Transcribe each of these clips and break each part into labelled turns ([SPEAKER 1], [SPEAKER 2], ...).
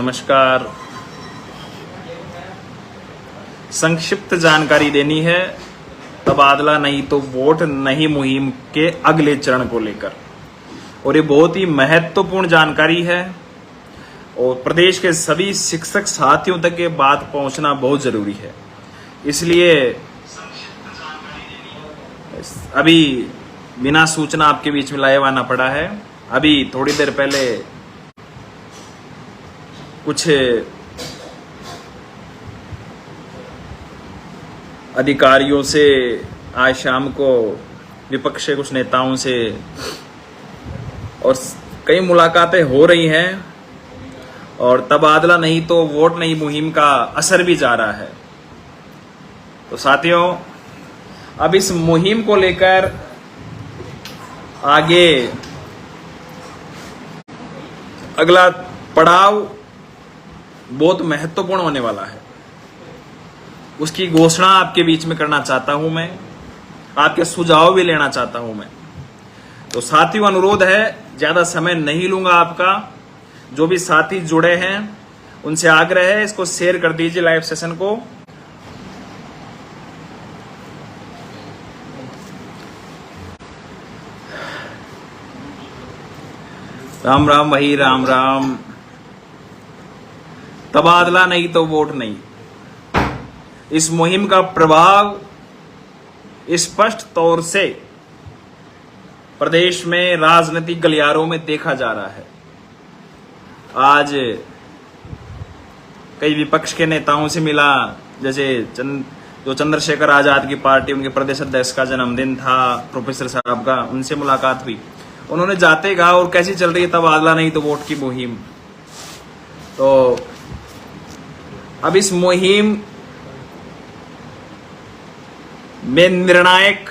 [SPEAKER 1] नमस्कार। संक्षिप्त जानकारी देनी है तबादला नहीं तो वोट नहीं मुहिम के अगले चरण को लेकर, और ये बहुत ही महत्वपूर्ण जानकारी है और प्रदेश के सभी शिक्षक साथियों तक ये बात पहुंचना बहुत जरूरी है। इसलिए अभी बिना सूचना आपके बीच में लाइव आना पड़ा है। अभी थोड़ी देर पहले कुछ अधिकारियों से, आज शाम को विपक्ष के कुछ नेताओं से और कई मुलाकातें हो रही हैं और तबादला नहीं तो वोट नहीं मुहिम का असर भी जा रहा है। तो साथियों, अब इस मुहिम को लेकर आगे अगला पड़ाव बहुत महत्वपूर्ण होने वाला है। उसकी घोषणा आपके बीच में करना चाहता हूं मैं, आपके सुझाव भी लेना चाहता हूं मैं। तो साथियों, अनुरोध है, ज्यादा समय नहीं लूंगा आपका। जो भी साथी जुड़े हैं उनसे आग्रह है, इसको शेयर कर दीजिए लाइव सेशन को। राम राम वही राम राम। तबादला नहीं तो वोट नहीं, इस मुहिम का प्रभाव स्पष्ट तौर से प्रदेश में राजनीतिक गलियारों में देखा जा रहा है। आज कई विपक्ष के नेताओं से मिला, जैसे जो चंद्रशेखर आजाद की पार्टी, उनके प्रदेश अध्यक्ष का जन्मदिन था, प्रोफेसर साहब का, उनसे मुलाकात हुई। उन्होंने जाते कहा और कैसी चल रही है तबादला नहीं तो वोट की मुहिम। तो अब इस मुहिम में निर्णायक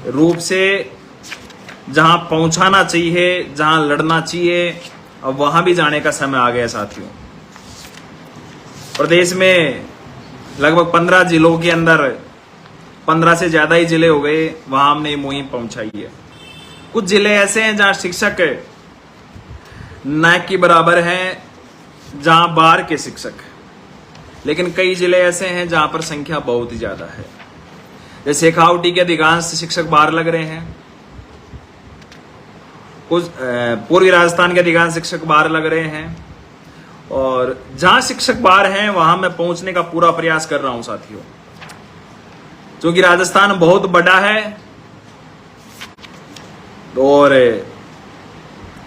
[SPEAKER 1] रूप से जहां पहुंचाना चाहिए, जहां लड़ना चाहिए, अब वहां भी जाने का समय आ गया साथियों। प्रदेश में लगभग 15 जिलों के अंदर 15 से ज्यादा ही जिले हो गए, वहां हमने ये मुहिम पहुंचाई है। कुछ जिले ऐसे हैं जहां शिक्षक न के बराबर हैं, जहां बाहर के शिक्षक, लेकिन कई जिले ऐसे हैं जहां पर संख्या बहुत ही ज्यादा है। जैसे शेखावटी के अधिकांश शिक्षक बाहर लग रहे हैं, कुछ पूर्वी राजस्थान के अधिकांश शिक्षक बाहर लग रहे हैं, और जहां शिक्षक बाहर हैं वहां मैं पहुंचने का पूरा प्रयास कर रहा हूं साथियों। क्योंकि राजस्थान बहुत बड़ा है और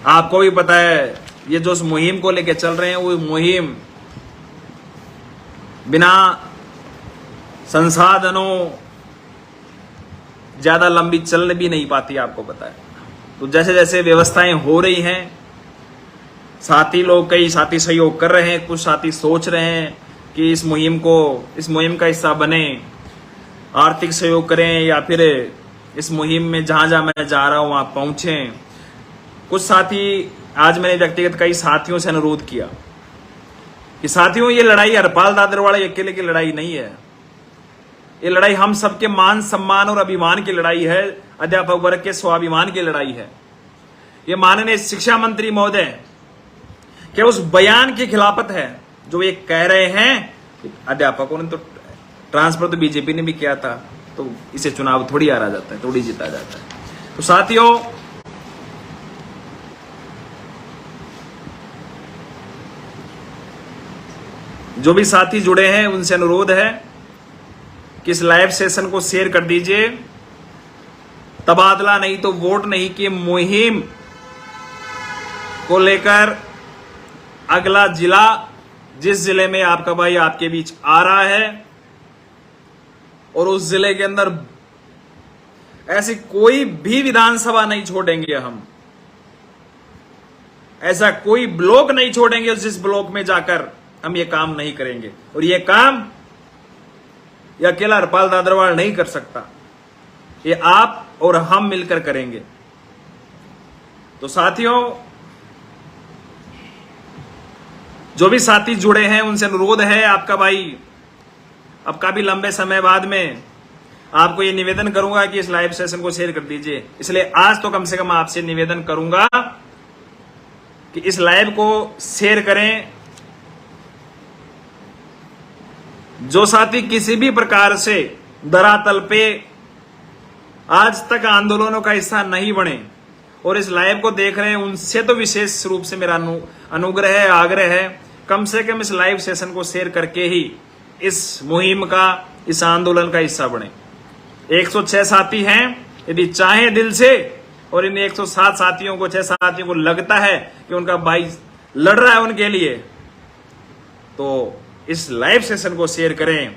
[SPEAKER 1] आपको भी पता है, ये जो इस मुहिम को लेकर चल रहे हैं वो मुहिम बिना संसाधनों ज्यादा लंबी चल भी नहीं पाती, आपको पता है। तो जैसे जैसे व्यवस्थाएं हो रही हैं, साथी लोग, कई साथी सहयोग कर रहे हैं, कुछ साथी सोच रहे हैं कि इस मुहिम का हिस्सा बने, आर्थिक सहयोग करें, या फिर इस मुहिम में जहां जहां मैं जा रहा हूं वहां पहुंचे। कुछ साथी, आज मैंने व्यक्तिगत कई साथियों से अनुरोध किया कि साथियों, ये लड़ाई हरपाल दादरवाड़ा अकेले की लड़ाई नहीं है। ये लड़ाई हम सबके मान सम्मान और अभिमान की लड़ाई है, अध्यापक वर्ग के स्वाभिमान की लड़ाई है। ये माननीय शिक्षा मंत्री महोदय क्या उस बयान की खिलाफत है जो ये कह रहे हैं? अध्यापकों ने तो ट्रांसफर तो बीजेपी ने भी किया था, तो इसे चुनाव थोड़ी हारा जाता है, थोड़ी जीता जाता है। तो साथियों, जो भी साथी जुड़े हैं उनसे अनुरोध है कि इस लाइव सेशन को शेयर कर दीजिए। तबादला नहीं तो वोट नहीं की मुहिम को लेकर अगला जिला, जिस जिले में आपका भाई आपके बीच आ रहा है, और उस जिले के अंदर ऐसी कोई भी विधानसभा नहीं छोड़ेंगे हम, ऐसा कोई ब्लॉक नहीं छोड़ेंगे जिस ब्लॉक में जाकर हम ये काम नहीं करेंगे। और ये काम ये अकेला हरपाल दादरवाड़ा नहीं कर सकता, ये आप और हम मिलकर करेंगे। तो साथियों, जो भी साथी जुड़े हैं उनसे अनुरोध है, आपका भाई अब काफी लंबे समय बाद में आपको ये निवेदन करूंगा कि इस लाइव सेशन को शेयर कर दीजिए। इसलिए आज तो कम से कम आपसे निवेदन करूंगा कि इस लाइव को शेयर करें। जो साथी किसी भी प्रकार से धरातल पे आज तक आंदोलनों का हिस्सा नहीं बने और इस लाइव को देख रहे हैं, उनसे तो विशेष रूप से मेरा अनुग्रह है, आग्रह है, कम से कम इस लाइव सेशन को शेयर करके ही इस मुहिम का, इस आंदोलन का हिस्सा बने। 106 साथी हैं, यदि चाहे दिल से, और इन 107 साथियों को, 6 साथियों को लगता है कि उनका भाई लड़ रहा है उनके लिए, तो इस लाइव सेशन को शेयर करें।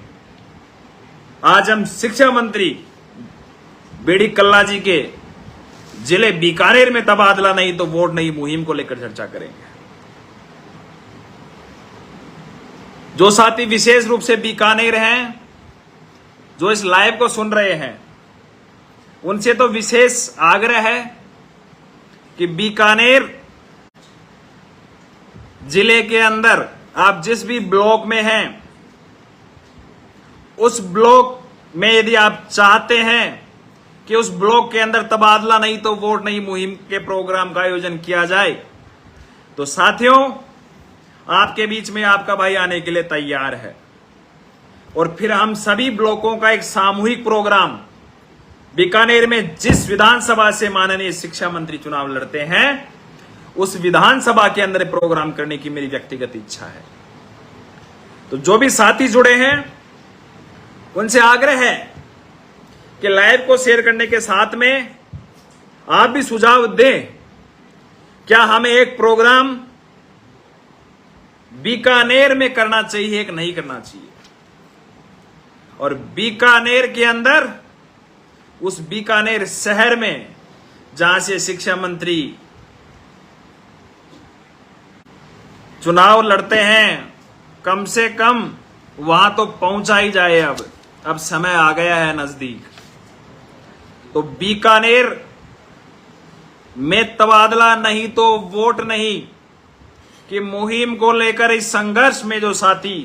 [SPEAKER 1] आज हम शिक्षा मंत्री बीडी कल्ला जी के जिले बीकानेर में तबादला नहीं तो वोट नहीं मुहिम को लेकर चर्चा करेंगे। जो साथी विशेष रूप से बीकानेर हैं, जो इस लाइव को सुन रहे हैं, उनसे तो विशेष आग्रह है कि बीकानेर जिले के अंदर आप जिस भी ब्लॉक में हैं, उस ब्लॉक में यदि आप चाहते हैं कि उस ब्लॉक के अंदर तबादला नहीं तो वोट नहीं मुहिम के प्रोग्राम का आयोजन किया जाए, तो साथियों आपके बीच में आपका भाई आने के लिए तैयार है। और फिर हम सभी ब्लॉकों का एक सामूहिक प्रोग्राम बीकानेर में जिस विधानसभा से माननीय शिक्षा मंत्री चुनाव लड़ते हैं, उस विधानसभा के अंदर प्रोग्राम करने की मेरी व्यक्तिगत इच्छा है। तो जो भी साथी जुड़े हैं उनसे आग्रह है कि लाइव को शेयर करने के साथ में आप भी सुझाव दें, क्या हमें एक प्रोग्राम बीकानेर में करना चाहिए कि नहीं करना चाहिए, और बीकानेर के अंदर, उस बीकानेर शहर में जहां से शिक्षा मंत्री चुनाव लड़ते हैं, कम से कम वहां तो पहुंचा ही जाए। अब समय आ गया है नजदीक। तो बीकानेर में तबादला नहीं तो वोट नहीं कि मुहिम को लेकर इस संघर्ष में जो साथी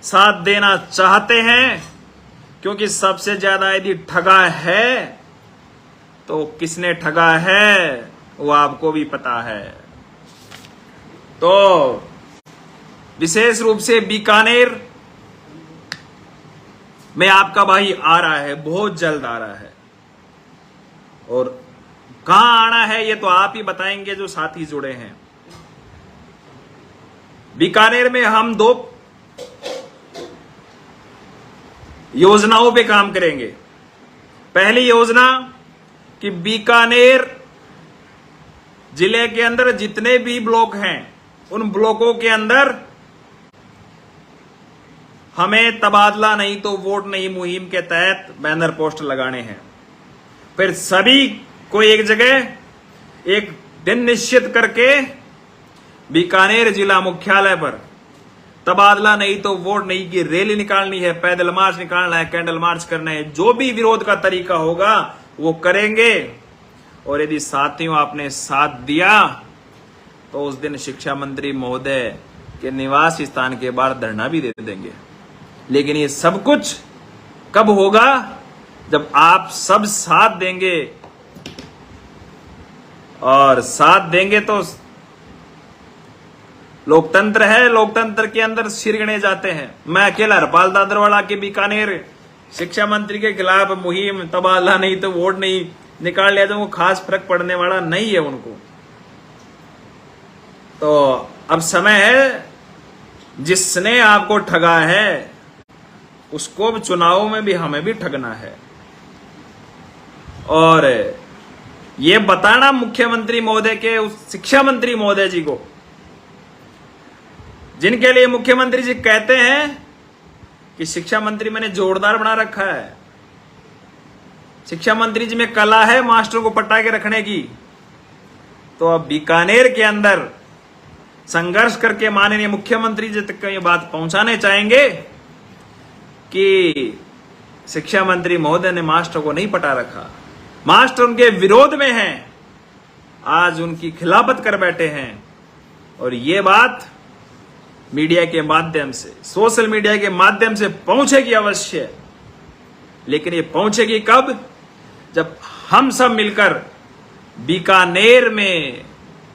[SPEAKER 1] साथ देना चाहते हैं, क्योंकि सबसे ज्यादा यदि ठगा है तो किसने ठगा है वो आपको भी पता है। तो विशेष रूप से बीकानेर में आपका भाई आ रहा है, बहुत जल्द आ रहा है, और कहां आना है ये तो आप ही बताएंगे जो साथी जुड़े हैं। बीकानेर में हम 2 योजनाओं पे काम करेंगे। पहली योजना कि बीकानेर जिले के अंदर जितने भी ब्लॉक हैं, उन ब्लॉकों के अंदर हमें तबादला नहीं तो वोट नहीं मुहिम के तहत बैनर पोस्टर लगाने हैं। फिर सभी को एक जगह एक दिन निश्चित करके बीकानेर जिला मुख्यालय पर तबादला नहीं तो वोट नहीं की रैली निकालनी है, पैदल मार्च निकालना है, कैंडल मार्च करना है, जो भी विरोध का तरीका होगा वो करेंगे। और यदि साथियों आपने साथ दिया तो उस दिन शिक्षा मंत्री महोदय के निवास स्थान के बाहर धरना भी दे देंगे। लेकिन ये सब कुछ कब होगा? जब आप सब साथ देंगे, और साथ देंगे तो लोकतंत्र है, लोकतंत्र के अंदर सिर गिने जाते हैं। मैं अकेला हरपाल दादरवाला के बीकानेर शिक्षा मंत्री के खिलाफ मुहिम तबादला नहीं तो वोट नहीं निकाल लिया तो वो खास फर्क पड़ने वाला नहीं है उनको। तो अब समय है, जिसने आपको ठगा है उसको भी चुनाव में भी हमें भी ठगना है। और ये बताना मुख्यमंत्री महोदय के, उस शिक्षा मंत्री महोदय जी को, जिनके लिए मुख्यमंत्री जी कहते हैं कि शिक्षा मंत्री मैंने जोरदार बना रखा है, शिक्षा मंत्री जी में कला है मास्टरों को पटा के रखने की। तो अब बीकानेर के अंदर संघर्ष करके माननीय मुख्यमंत्री जी तक ये बात पहुंचाने चाहेंगे कि शिक्षा मंत्री महोदय ने मास्टर को नहीं पटा रखा, मास्टर उनके विरोध में हैं, आज उनकी खिलाफत कर बैठे हैं। और ये बात मीडिया के माध्यम से, सोशल मीडिया के माध्यम से पहुंचेगी अवश्य। लेकिन ये पहुंचेगी कब? जब हम सब मिलकर बीकानेर में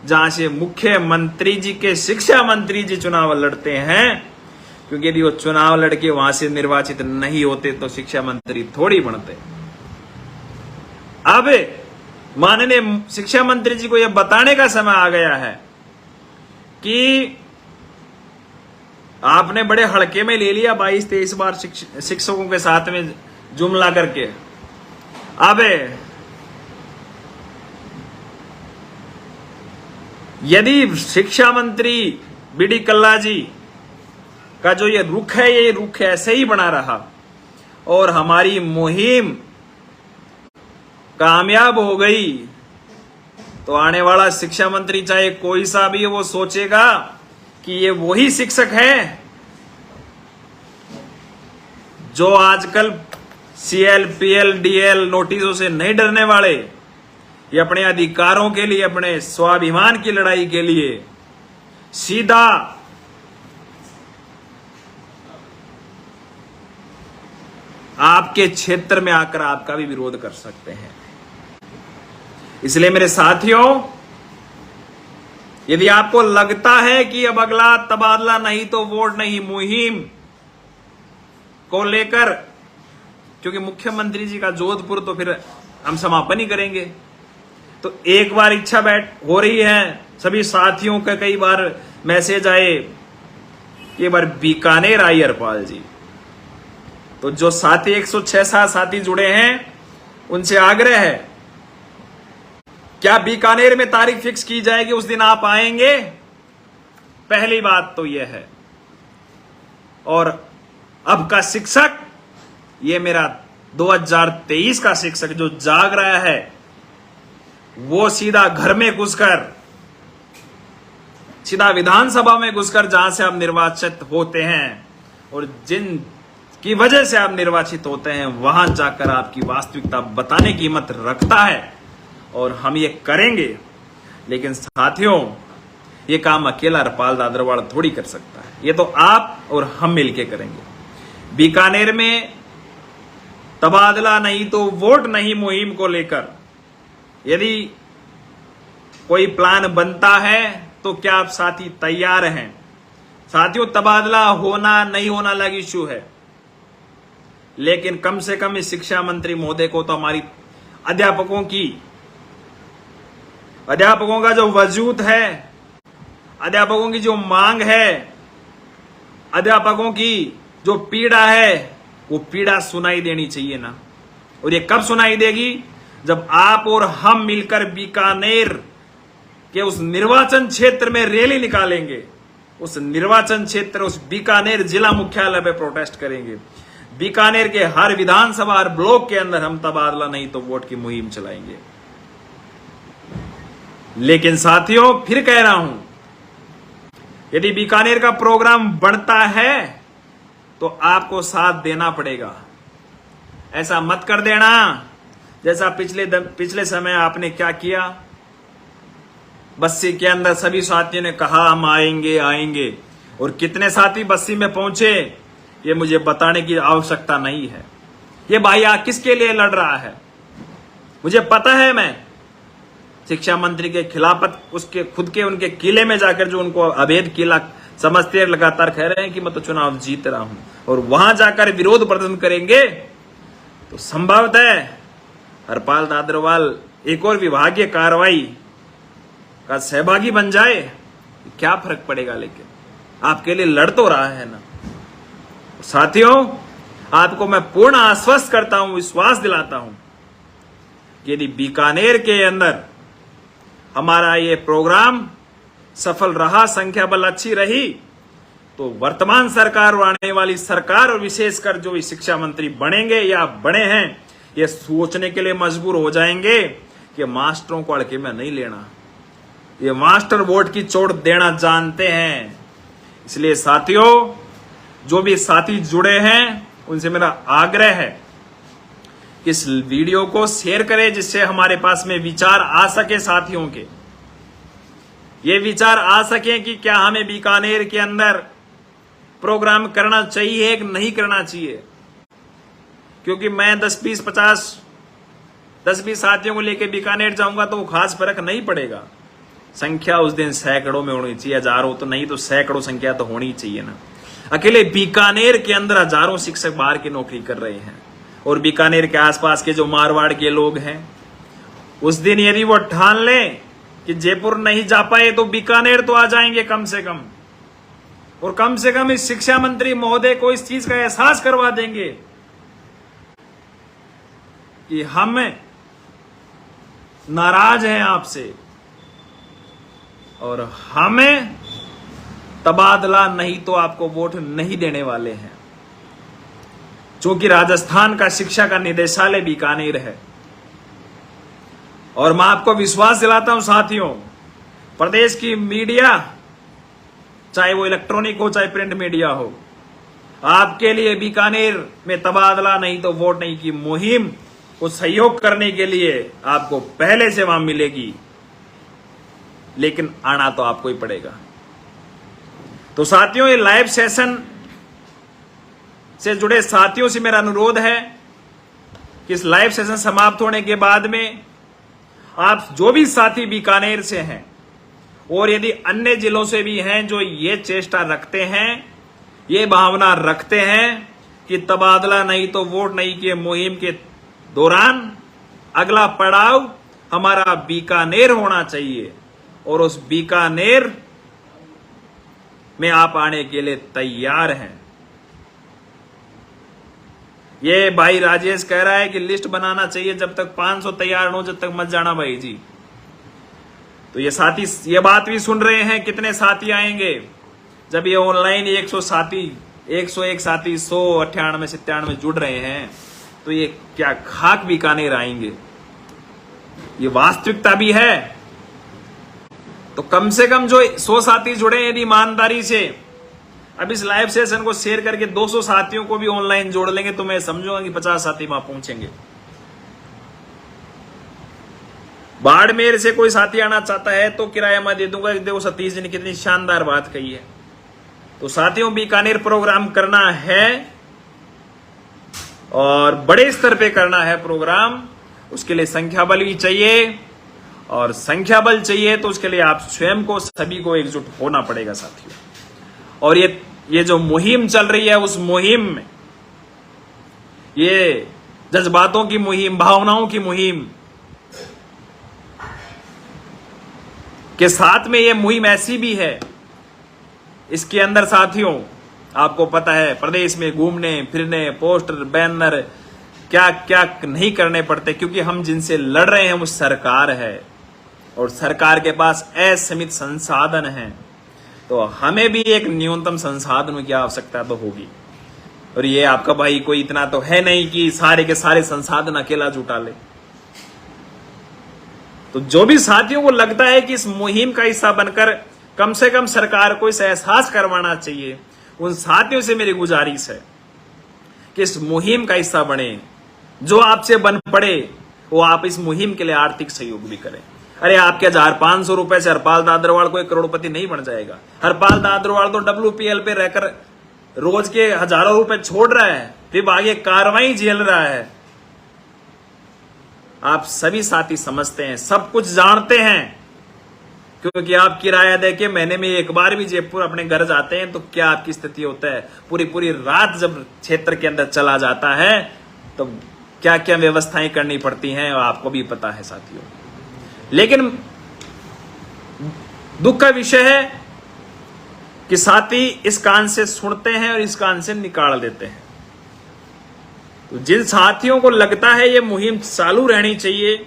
[SPEAKER 1] जहां से मुख्यमंत्री जी के शिक्षा मंत्री जी चुनाव लड़ते हैं, क्योंकि यदि वो चुनाव लड़के वहां से निर्वाचित नहीं होते तो शिक्षा मंत्री थोड़ी बनते। अब माननीय शिक्षा मंत्री जी को यह बताने का समय आ गया है कि आपने बड़े हड़के में ले लिया 22-23 बार शिक्षकों के साथ में जुमला करके। अब यदि शिक्षा मंत्री बीडी कल्ला जी का जो ये रुख है, ये रुख ऐसे ही बना रहा और हमारी मुहिम कामयाब हो गई, तो आने वाला शिक्षा मंत्री चाहे कोई सा भी, वो सोचेगा कि ये वही शिक्षक है जो आजकल CL, PL, DL नोटिसों से नहीं डरने वाले, ये अपने अधिकारों के लिए, अपने स्वाभिमान की लड़ाई के लिए सीधा आपके क्षेत्र में आकर आपका भी विरोध कर सकते हैं। इसलिए मेरे साथियों, यदि आपको लगता है कि अब अगला तबादला नहीं तो वोट नहीं मुहिम को लेकर, क्योंकि मुख्यमंत्री जी का जोधपुर तो फिर हम समापन ही करेंगे, तो एक बार इच्छा हो रही है, सभी साथियों का कई बार मैसेज आए, एक बार बीकानेर आई हरपाल जी। तो जो साथी 106 साथी जुड़े हैं उनसे आग्रह है, क्या बीकानेर में तारीख फिक्स की जाएगी, उस दिन आप आएंगे? पहली बात तो यह है। और अब का शिक्षक, ये मेरा 2023 का शिक्षक जो जाग रहा है, वो सीधा घर में घुसकर, सीधा विधानसभा में घुसकर, जहां से आप निर्वाचित होते हैं और जिन की वजह से आप निर्वाचित होते हैं, वहां जाकर आपकी वास्तविकता बताने की हिम्मत रखता है। और हम ये करेंगे। लेकिन साथियों, ये काम अकेला हरपाल दादरवाड़ थोड़ी कर सकता है, ये तो आप और हम मिलके करेंगे। बीकानेर में तबादला नहीं तो वोट नहीं मुहिम को लेकर यदि कोई प्लान बनता है तो क्या आप साथी तैयार हैं? साथियों, तबादला होना नहीं होना अलग इश्यू है, लेकिन कम से कम इस शिक्षा मंत्री महोदय को तो हमारी अध्यापकों का जो वजूद है, अध्यापकों की जो मांग है, अध्यापकों की जो पीड़ा है, वो पीड़ा सुनाई देनी चाहिए ना। और ये कब सुनाई देगी? जब आप और हम मिलकर बीकानेर के उस निर्वाचन क्षेत्र में रैली निकालेंगे, उस निर्वाचन क्षेत्र, उस बीकानेर जिला मुख्यालय पे प्रोटेस्ट करेंगे। बीकानेर के हर विधानसभा, हर ब्लॉक के अंदर हम तबादला नहीं तो वोट की मुहिम चलाएंगे। लेकिन साथियों, फिर कह रहा हूं, यदि बीकानेर का प्रोग्राम बनता है तो आपको साथ देना पड़ेगा। ऐसा मत कर देना जैसा पिछले समय आपने क्या किया। बस्सी के अंदर सभी साथियों ने कहा हम आएंगे, और कितने साथी बस्सी में पहुंचे ये मुझे बताने की आवश्यकता नहीं है। ये भाई किसके लिए लड़ रहा है मुझे पता है। मैं शिक्षा मंत्री के खिलाफ उसके खुद के उनके किले में जाकर जो उनको अवैध किला समझते लगातार कह रहे हैं कि मैं तो चुनाव जीत रहा हूं, और वहां जाकर विरोध प्रदर्शन करेंगे तो संभवतः हरपाल दादरवाल एक और विभागीय कार्रवाई का सहभागी बन जाए। क्या फर्क पड़ेगा, लेकिन आपके लिए लड़ तो रहा है ना। साथियों, आपको मैं पूर्ण आश्वस्त करता हूं, विश्वास दिलाता हूं कि यदि बीकानेर के अंदर हमारा ये प्रोग्राम सफल रहा, संख्या बल अच्छी रही, तो वर्तमान सरकार और आने वाली सरकार और विशेषकर जो शिक्षा मंत्री बनेंगे या बने हैं, ये सोचने के लिए मजबूर हो जाएंगे कि मास्टरों को अड़के में नहीं लेना। ये मास्टर वोट की चोट देना जानते हैं। इसलिए साथियों, जो भी साथी जुड़े हैं उनसे मेरा आग्रह है कि इस वीडियो को शेयर करें, जिससे हमारे पास में विचार आ सके, साथियों के ये विचार आ सके कि क्या हमें बीकानेर के अंदर प्रोग्राम करना चाहिए कि नहीं करना चाहिए। क्योंकि मैं 10-20 साथियों को लेकर बीकानेर जाऊंगा तो वो खास फर्क नहीं पड़ेगा। संख्या उस दिन सैकड़ों में होनी चाहिए, हजारों तो नहीं तो सैकड़ों संख्या तो होनी चाहिए ना। अकेले बीकानेर के अंदर हजारों शिक्षक बाहर की नौकरी कर रहे हैं, और बीकानेर के आसपास के जो मारवाड़ के लोग हैं, उस दिन यदि वो ठान लें कि जयपुर नहीं जा पाए तो बीकानेर तो आ जाएंगे कम से कम, और कम से कम इस शिक्षा मंत्री महोदय को इस चीज का एहसास करवा देंगे कि हम नाराज हैं आपसे और हमें तबादला नहीं तो आपको वोट नहीं देने वाले हैं। क्योंकि राजस्थान का शिक्षा का निदेशालय बीकानेर है, और मैं आपको विश्वास दिलाता हूं साथियों, प्रदेश की मीडिया, चाहे वो इलेक्ट्रॉनिक हो चाहे प्रिंट मीडिया हो, आपके लिए बीकानेर में तबादला नहीं तो वोट नहीं की मुहिम को सहयोग करने के लिए आपको पहले से वहां मिलेगी, लेकिन आना तो आपको ही पड़ेगा। तो साथियों, ये लाइव सेशन से जुड़े साथियों से मेरा अनुरोध है कि इस लाइव सेशन समाप्त होने के बाद में आप जो भी साथी बीकानेर से हैं और यदि अन्य जिलों से भी हैं जो ये चेष्टा रखते हैं, ये भावना रखते हैं कि तबादला नहीं तो वोट नहीं के मुहिम के दौरान अगला पड़ाव हमारा बीकानेर होना चाहिए, और उस बीकानेर में आप आने के लिए तैयार हैं। ये भाई राजेश कह रहा है कि लिस्ट बनाना चाहिए, जब तक 500 तैयार हो जब तक मत जाना भाई जी। तो ये साथी ये बात भी सुन रहे हैं, कितने साथी आएंगे जब ये ऑनलाइन 101 साथी 198-97 जुड़ रहे हैं, तो ये क्या खाक बीकानेर आएंगे? ये वास्तविकता भी है। तो कम से कम जो 100 साथी जुड़े यदि ईमानदारी से अब इस लाइव सेशन को शेयर करके 200 साथियों को भी ऑनलाइन जोड़ लेंगे, तो मैं समझूंगा कि 50 साथी वहां पहुंचेंगे। बाड़मेर से कोई साथी आना चाहता है तो किराया मैं दे दूंगा। देखो सतीश जी ने कितनी शानदार बात कही है। तो साथियों, बीकानेर प्रोग्राम करना है और बड़े स्तर पे करना है प्रोग्राम। उसके लिए संख्या बल भी चाहिए, और संख्या बल चाहिए तो उसके लिए आप स्वयं को, सभी को एकजुट होना पड़ेगा साथियों। और ये जो मुहिम चल रही है, उस मुहिम में ये जज्बातों की मुहिम, भावनाओं की मुहिम के साथ में ये मुहिम ऐसी भी है, इसके अंदर साथियों आपको पता है प्रदेश में घूमने फिरने, पोस्टर बैनर क्या क्या नहीं करने पड़ते, क्योंकि हम जिनसे लड़ रहे हैं वो सरकार है, और सरकार के पास असीमित संसाधन हैं। तो हमें भी एक न्यूनतम संसाधनों की आवश्यकता तो होगी, और ये आपका भाई कोई इतना तो है नहीं कि सारे के सारे संसाधन अकेला जुटा ले। तो जो भी साथियों को लगता है कि इस मुहिम का हिस्सा बनकर कम से कम सरकार को इस एहसास करवाना चाहिए, उन साथियों से मेरी गुजारिश है कि इस मुहिम का हिस्सा बने। जो आपसे बन पड़े वो आप इस मुहिम के लिए आर्थिक सहयोग भी करें। अरे आपके 1500 रुपए से हरपाल दादरवाल कोई करोड़पति नहीं बन जाएगा। हरपाल दादरवाल तो WPL पे रहकर रोज के हजारों रुपए छोड़ रहा है, फिर आगे कार्रवाई झेल रहा है। आप सभी साथी समझते हैं, सब कुछ जानते हैं, क्योंकि आप किराया देके महीने में एक बार भी जयपुर अपने घर जाते हैं तो क्या आपकी स्थिति होता है। पूरी रात जब क्षेत्र के अंदर चला जाता है तो क्या क्या व्यवस्थाएं करनी पड़ती हैं, और आपको भी पता है साथियों। लेकिन दुख का विषय है कि साथी इस कान से सुनते हैं और इस कान से निकाल देते हैं। तो जिन साथियों को लगता है ये मुहिम चालू रहनी चाहिए,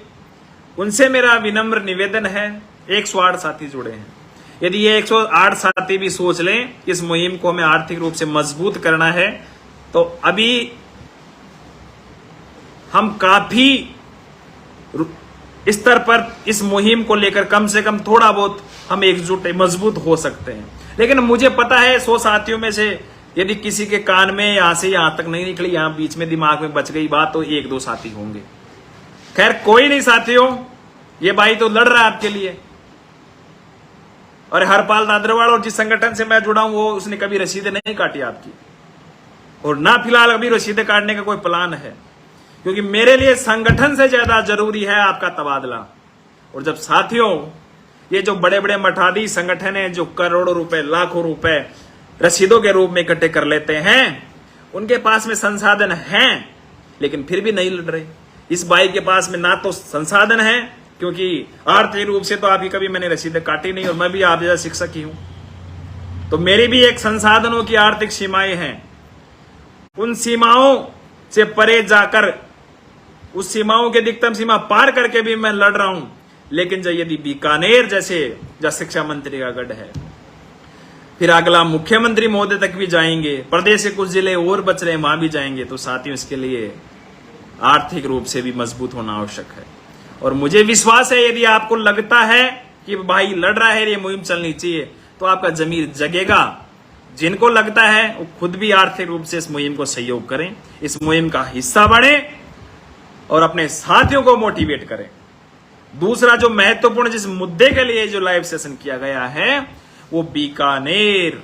[SPEAKER 1] उनसे मेरा विनम्र निवेदन है। 108 साथी जुड़े हैं, यदि ये 108 साथी भी सोच लें इस मुहिम को हमें आर्थिक रूप से मजबूत करना है, तो अभी हम काफी स्तर पर इस मुहिम को लेकर कम से कम थोड़ा बहुत हम एकजुट मजबूत हो सकते हैं। लेकिन मुझे पता है 100 साथियों में से यदि किसी के कान में यहां से यहां तक नहीं निकली, यहां बीच में दिमाग में बच गई बात, तो 1-2 साथी होंगे। खैर कोई नहीं साथियों, ये भाई तो लड़ रहा है आपके लिए। और हरपाल दादरवाल और जिस संगठन से मैं जुड़ा हूं वो उसने कभी रसीदें नहीं काटी आपकी, और ना फिलहाल अभी रसीदें काटने का कोई प्लान है, क्योंकि मेरे लिए संगठन से ज्यादा जरूरी है आपका तबादला। और जब साथियों ये जो बड़े बड़े मठाधीश संगठन हैं जो करोड़ों रुपए लाखों रुपए रसीदों के रूप में इकट्ठे कर लेते हैं, उनके पास में संसाधन हैं लेकिन फिर भी नहीं लड़ रहे। इस भाई के पास में ना तो संसाधन है, क्योंकि आर्थिक रूप से तो आपकी कभी मैंने रसीदें काटी नहीं और मैं भी आप जैसा शिक्षक ही हूं, तो मेरी भी एक संसाधनों की आर्थिक सीमाएं हैं। उन सीमाओं से परे जाकर, उस सीमाओं की अधिकतम सीमा पार करके भी मैं लड़ रहा हूं। लेकिन जब यदि बीकानेर जैसे जब शिक्षा मंत्री का गढ़ है, फिर अगला मुख्यमंत्री महोदय तक भी जाएंगे, प्रदेश के कुछ जिले और बच रहे हैं वहां भी जाएंगे, तो साथियों इसके लिए आर्थिक रूप से भी मजबूत होना आवश्यक है। और मुझे विश्वास है यदि आपको लगता है कि भाई लड़ रहा है, ये मुहिम चलनी चाहिए, तो आपका जमीर जगेगा। जिनको लगता है वो खुद भी आर्थिक रूप से इस मुहिम को सहयोग करें, इस मुहिम का हिस्सा बने और अपने साथियों को मोटिवेट करें। दूसरा जो महत्वपूर्ण जिस मुद्दे के लिए जो लाइव सेशन किया गया है वो बीकानेर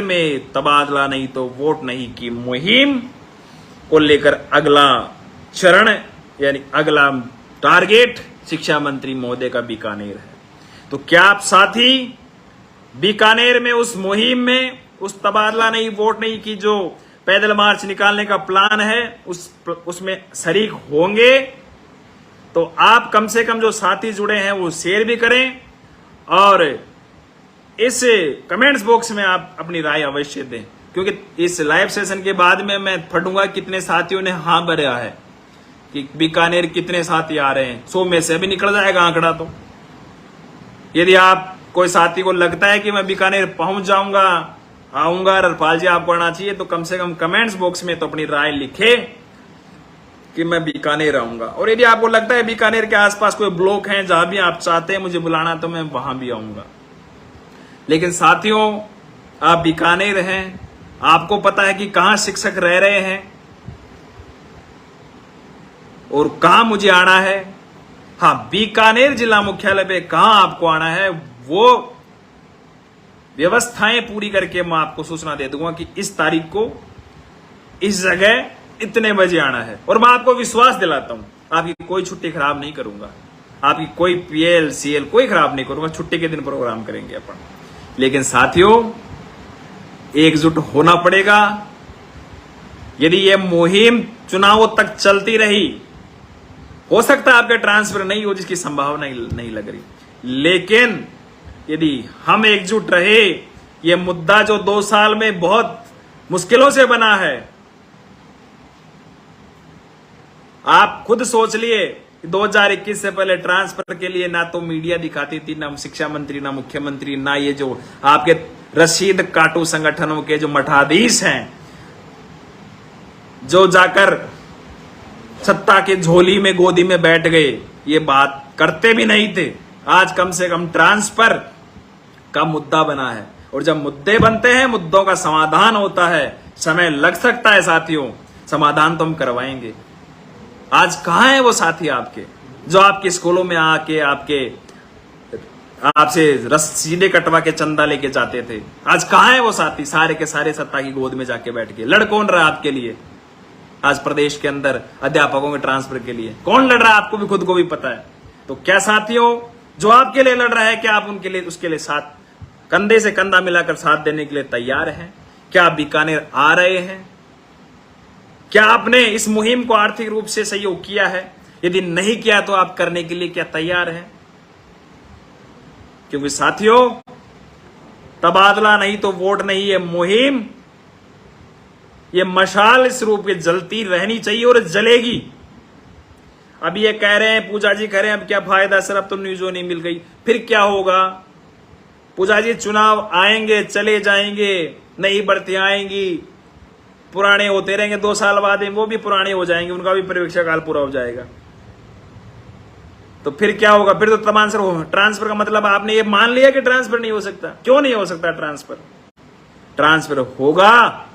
[SPEAKER 1] में तबादला नहीं तो वोट नहीं की मुहिम को लेकर अगला चरण यानी अगला टारगेट शिक्षा मंत्री महोदय का बीकानेर है। तो क्या आप साथी बीकानेर में उस मुहिम में, उस तबादला नहीं वोट नहीं की जो पैदल मार्च निकालने का प्लान है उसमें शरीक होंगे? तो आप कम से कम जो साथी जुड़े हैं वो शेयर भी करें और इस कमेंट्स बॉक्स में आप अपनी राय अवश्य दें, क्योंकि इस लाइव सेशन के बाद में मैं पढ़ूंगा कितने साथियों ने हाँ भरा है कि बीकानेर कितने साथी आ रहे हैं। 100 में से अभी निकल जाएगा आंकड़ा। तो यदि आप कोई साथी को लगता है कि मैं बीकानेर पहुंच जाऊंगा, आऊंगा, ररपाल जी आपको आना चाहिए, तो कम से कम कमेंट्स बॉक्स में तो अपनी राय लिखे कि मैं बीकानेर आऊंगा। और यदि आपको लगता है बीकानेर के आसपास कोई ब्लॉक है जहां भी आप चाहते हैं मुझे बुलाना, तो मैं वहां भी आऊंगा। लेकिन साथियों आप बीकानेर हैं, आपको पता है कि कहां शिक्षक रह रहे हैं और कहां मुझे आना है। हाँ, बीकानेर जिला मुख्यालय पे कहां आपको आना है वो व्यवस्थाएं पूरी करके मैं आपको सूचना दे दूंगा कि इस तारीख को इस जगह इतने बजे आना है। और मैं आपको विश्वास दिलाता हूं आपकी कोई छुट्टी खराब नहीं करूंगा, आपकी कोई पीएल सीएल कोई खराब नहीं करूंगा। छुट्टी के दिन प्रोग्राम करेंगे अपन। लेकिन साथियों एकजुट होना पड़ेगा। यदि यह मुहिम चुनावों तक चलती रही, हो सकता है आपके ट्रांसफर नहीं हो जिसकी संभावना नहीं लग रही, लेकिन यदि हम एकजुट रहे, यह मुद्दा जो 2 साल में बहुत मुश्किलों से बना है, आप खुद सोच लिए 2021 से पहले ट्रांसफर के लिए ना तो मीडिया दिखाती थी, ना शिक्षा मंत्री, ना मुख्यमंत्री, ना ये जो आपके रसीद काटू संगठनों के जो मठाधीश हैं जो जाकर सत्ता के झोली में गोदी में बैठ गए, ये बात करते भी नहीं थे। आज कम से कम ट्रांसफर का मुद्दा बना है और जब मुद्दे बनते हैं, मुद्दों का समाधान होता है। समय लग सकता है साथियों, समाधान तो हम करवाएंगे। आज कहां है वो साथी आपके जो आपके स्कूलों में आके आपसे रसीदे कटवा के चंदा लेके जाते थे? आज कहां है वो साथी सारे के सारे सत्ता की गोद में जाके बैठ के? लड़ कौन रहा है आपके लिए? आज प्रदेश के अंदर अध्यापकों के ट्रांसफर के लिए कौन लड़ रहा है? आपको भी खुद को भी पता है। तो क्या साथियों जो आपके लिए लड़ रहा है, क्या आप उनके लिए उसके लिए साथ कंधे से कंधा मिलाकर साथ देने के लिए तैयार हैं? क्या आप बीकानेर आ रहे हैं? क्या आपने इस मुहिम को आर्थिक रूप से सहयोग किया है? यदि नहीं किया तो आप करने के लिए क्या तैयार हैं? क्योंकि साथियों तबादला नहीं तो वोट नहीं, ये मुहिम, ये मशाल इस रूप में जलती रहनी चाहिए और जलेगी। अब ये कह रहे हैं, पूजा जी कह रहे हैं अब क्या फायदा सर, अब तो न्यूज़ों नहीं मिल गई, फिर क्या होगा? पूजा जी चुनाव आएंगे चले जाएंगे, नई भर्तियां आएंगी, पुराने होते रहेंगे, 2 साल बाद वो भी पुराने हो जाएंगे, उनका भी परीक्षा काल पूरा हो जाएगा, तो फिर क्या होगा? फिर तो तमाम सर हो। ट्रांसफर का मतलब आपने ये मान लिया कि ट्रांसफर नहीं हो सकता। क्यों नहीं हो सकता ट्रांसफर? ट्रांसफर होगा,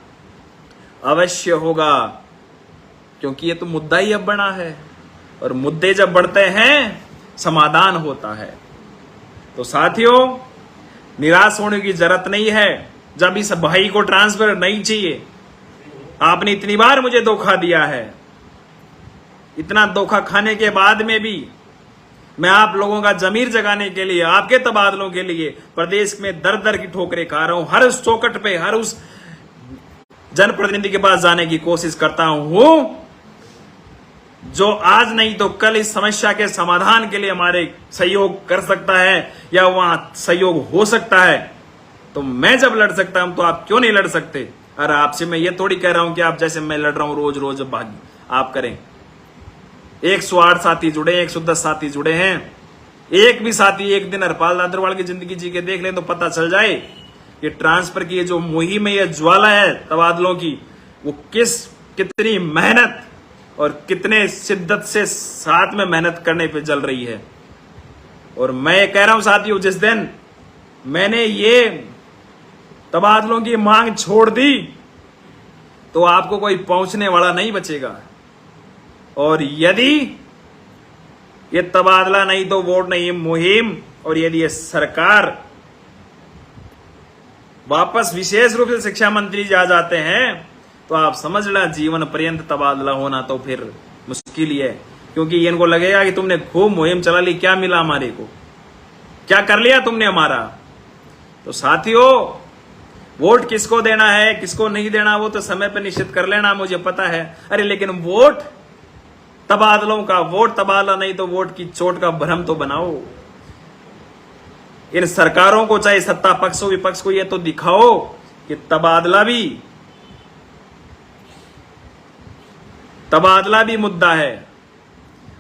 [SPEAKER 1] अवश्य होगा, क्योंकि ये तो मुद्दा ही अब बना है और मुद्दे जब बढ़ते हैं समाधान होता है। तो साथियों निराश होने की जरूरत नहीं है। जब इस भाई को ट्रांसफर नहीं चाहिए, आपने इतनी बार मुझे धोखा दिया है, इतना धोखा खाने के बाद में भी मैं आप लोगों का जमीर जगाने के लिए, आपके तबादलों के लिए प्रदेश में दर दर की ठोकरें खा रहा हूं। हर उस चौकट पे, हर उस जनप्रतिनिधि के पास जाने की कोशिश करता हूं जो आज नहीं तो कल इस समस्या के समाधान के लिए हमारे सहयोग कर सकता है या वहां सहयोग हो सकता है। तो मैं जब लड़ सकता हूं तो आप क्यों नहीं लड़ सकते? और आपसे मैं ये थोड़ी कह रहा हूं कि आप जैसे मैं लड़ रहा हूं रोज रोज आप करें। 108 साथी जुड़े, 110 साथी जुड़े हैं। एक भी साथी एक दिन हरपाल दादरवाल की जिंदगी जी के देख लें तो पता चल जाए ये ट्रांसफर की जो मुहिम है, ये ज्वाला है तबादलों की, वो कितनी मेहनत और कितने शिद्दत से साथ में मेहनत करने पे जल रही है। और मैं कह रहा हूं साथियों, जिस दिन मैंने ये तबादलों की मांग छोड़ दी तो आपको कोई पहुंचने वाला नहीं बचेगा। और यदि ये तबादला नहीं तो वोट नहीं मुहिम, और यदि ये सरकार वापस विशेष रूप से शिक्षा मंत्री जी आ जाते हैं तो आप समझ ला जीवन पर्यंत तबादला होना तो फिर मुश्किल ही है। क्योंकि इनको लगेगा कि तुमने खूब मुहिम चला ली, क्या मिला हमारे को, क्या कर लिया तुमने हमारा। तो साथियों, वोट किसको देना है किसको नहीं देना वो तो समय पर निश्चित कर लेना, मुझे पता है। अरे लेकिन वोट तबादलों का, वोट तबादला नहीं तो वोट की चोट का भ्रम तो बनाओ। इन सरकारों को, चाहे सत्ता पक्ष हो विपक्ष को, ये तो दिखाओ कि तबादला भी मुद्दा है।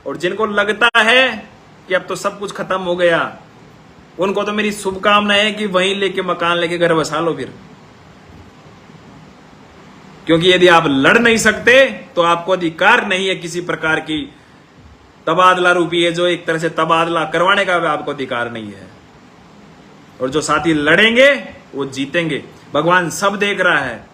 [SPEAKER 1] और जिनको लगता है कि अब तो सब कुछ खत्म हो गया, उनको तो मेरी शुभकामना है कि वहीं लेके मकान लेके घर बसा लो फिर। क्योंकि यदि आप लड़ नहीं सकते तो आपको अधिकार नहीं है किसी प्रकार की तबादला रूपी है, जो एक तरह से तबादला करवाने का आपको अधिकार नहीं है। और जो साथी लड़ेंगे वो जीतेंगे। भगवान सब देख रहा है।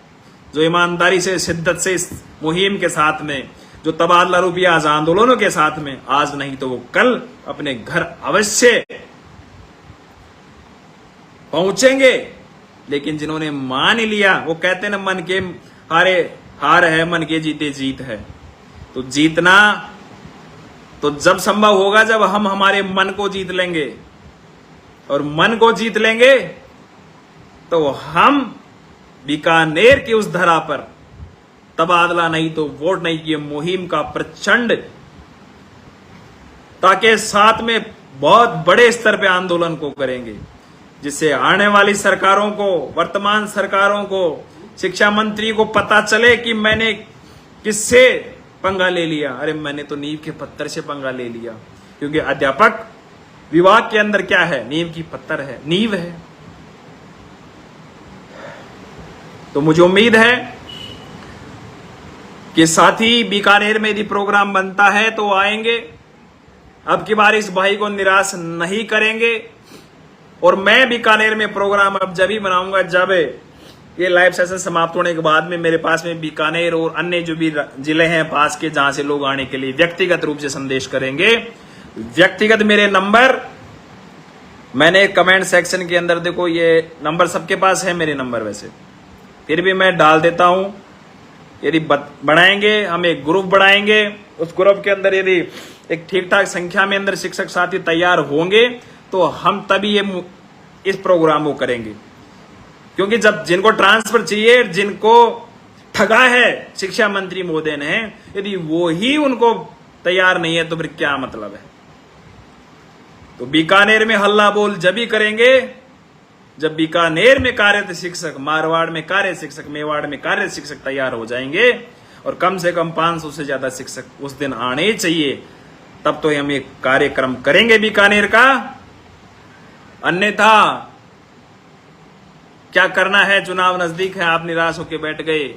[SPEAKER 1] जो ईमानदारी से, शिद्दत से इस मुहिम के साथ में, जो तबादला रूपी आज आंदोलनों के साथ में, आज नहीं तो वो कल अपने घर अवश्य पहुंचेंगे। लेकिन जिन्होंने मान लिया, वो कहते ना मन के हारे हार है, मन के जीते जीत है। तो जीतना तो जब संभव होगा जब हम हमारे मन को जीत लेंगे। और मन को जीत लेंगे तो हम बीकानेर की उस धरा पर तबादला नहीं तो वोट नहीं की मुहिम का प्रचंड, ताकि साथ में बहुत बड़े स्तर पे आंदोलन को करेंगे, जिससे आने वाली सरकारों को, वर्तमान सरकारों को, शिक्षा मंत्री को पता चले कि मैंने किससे पंगा ले लिया। अरे मैंने तो नींव के पत्थर से पंगा ले लिया। क्योंकि अध्यापक विभाग के अंदर क्या है? नींव की पत्थर है, नींव है। तो मुझे उम्मीद है कि साथी बीकानेर में यदि प्रोग्राम बनता है तो आएंगे। अब की बार इस भाई को निराश नहीं करेंगे। और मैं बीकानेर में प्रोग्राम अब जब ही बनाऊंगा जब ये लाइव सेशन समाप्त होने के बाद में मेरे पास में बीकानेर और अन्य जो भी जिले हैं पास के, जहां से लोग आने के लिए व्यक्तिगत रूप से संदेश करेंगे। व्यक्तिगत मेरे नंबर मैंने कमेंट सेक्शन के अंदर, देखो ये नंबर सबके पास है मेरे नंबर, वैसे फिर भी मैं डाल देता हूं। यदि बढ़ाएंगे, हम एक ग्रुप बढ़ाएंगे, उस ग्रुप के अंदर यदि एक ठीक ठाक संख्या में अंदर शिक्षक साथी तैयार होंगे तो हम तभी ये इस प्रोग्राम को करेंगे। क्योंकि जब जिनको ट्रांसफर चाहिए, जिनको ठगा है शिक्षा मंत्री महोदय ने, यदि वो ही उनको तैयार नहीं है तो फिर क्या मतलब है। तो बीकानेर में हल्ला बोल जब ही करेंगे जब बीकानेर में कार्यरत शिक्षक, मारवाड़ में कार्य शिक्षक, मेवाड़ में कार्य शिक्षक तैयार हो जाएंगे। और कम से कम 500 से ज्यादा शिक्षक उस दिन आने ही चाहिए, तब तो हम एक कार्यक्रम करेंगे बीकानेर का। अन्यथा क्या करना है, चुनाव नजदीक है, आप निराश होकर बैठ गए।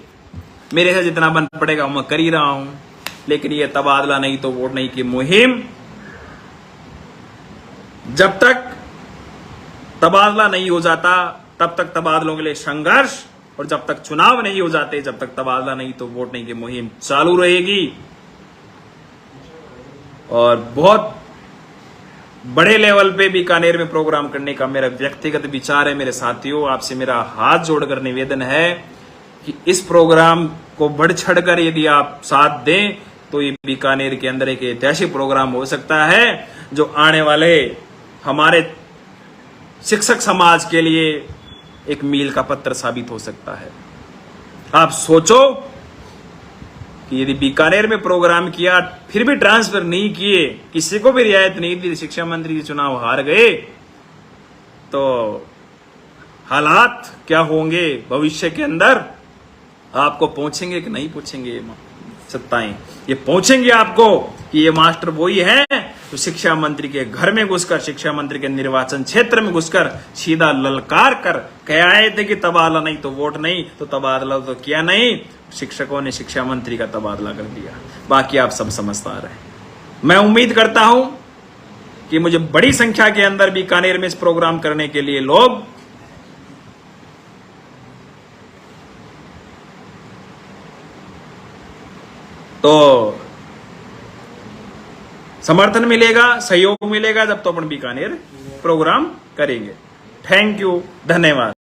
[SPEAKER 1] मेरे से जितना बन पड़ेगा मैं कर ही रहा हूं। लेकिन ये तबादला नहीं तो वोट नहीं की मुहिम, जब तक तबादला नहीं हो जाता तब तक तबादलों के लिए संघर्ष, और जब तक चुनाव नहीं हो जाते, जब तक तबादला नहीं तो वोट नहीं की मुहिम चालू रहेगी। और बहुत बड़े लेवल पे बीकानेर में प्रोग्राम करने का मेरा व्यक्तिगत विचार है। मेरे साथियों, आपसे मेरा हाथ जोड़कर निवेदन है कि इस प्रोग्राम को बढ़ चढ़कर यदि आप साथ दें तो ये बीकानेर के अंदर एक ऐतिहासिक प्रोग्राम हो सकता है जो आने वाले हमारे शिक्षक समाज के लिए एक मील का पत्थर साबित हो सकता है। आप सोचो कि यदि बीकानेर में प्रोग्राम किया, फिर भी ट्रांसफर नहीं किए, किसी को भी रियायत नहीं दी, शिक्षा मंत्री जी चुनाव हार गए, तो हालात क्या होंगे भविष्य के अंदर आपको पहुंचेंगे कि नहीं पहुंचेंगे? ये सत्ताएं ये पहुंचेंगे आपको कि ये मास्टर वही है तो शिक्षा मंत्री के घर में घुसकर, शिक्षा मंत्री के निर्वाचन क्षेत्र में घुसकर सीधा ललकार कर कह आए थे कि तबादला नहीं तो वोट नहीं, तो तबादला तो किया नहीं, शिक्षकों ने शिक्षा मंत्री का तबादला कर दिया। बाकी आप सब समझदार हैं। मैं उम्मीद करता हूं कि मुझे बड़ी संख्या के अंदर बीकानेर में इस प्रोग्राम करने के लिए लोग तो समर्थन मिलेगा, सहयोग मिलेगा, जब तो अपन बीकानेर प्रोग्राम करेंगे। थैंक यू, धन्यवाद।